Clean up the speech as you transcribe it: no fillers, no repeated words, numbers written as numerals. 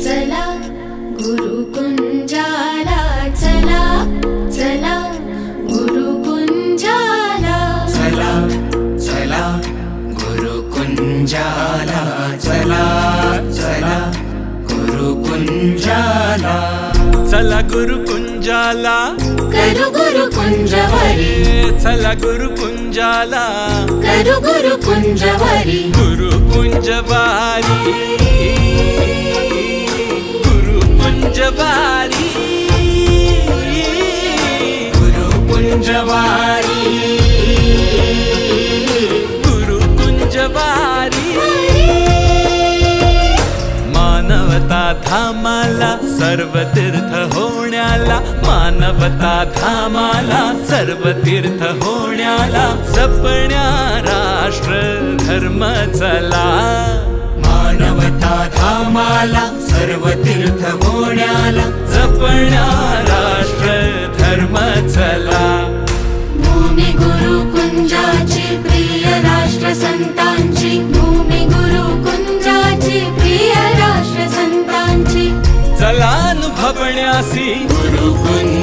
चला गुरुकुंजाला, चला चला गुरुकुंजाला, चला चला गुरुकुंजाला, चला चला गुरुकुंजाला, चला गुरुकुंजाला, करू गुरुकुंजवारी, चला गुरुकुंजाला, करू गुरुकुंजवारी, गुरुकुंजवारी, गुरुकुंजवारी, गुरुकुंजवारी, गुरुकुंजवारी। मानवता धामाला सर्व तीर्थ होण्याला, मानवता धामाला सर्व तीर्थ होण्याला, जपण्या राष्ट्र धर्म चला, मानवता धामाला सर्व तीर्थ होण्याला, जपण्या राष्ट्र धर्म चला। भूमी गुरुकुंजाची प्रिय राष्ट्र संतांची, भूमी गुरुकुंजाची प्रिय राष्ट्र संतांची, चला अनुभवण्यासी गुरुकुंज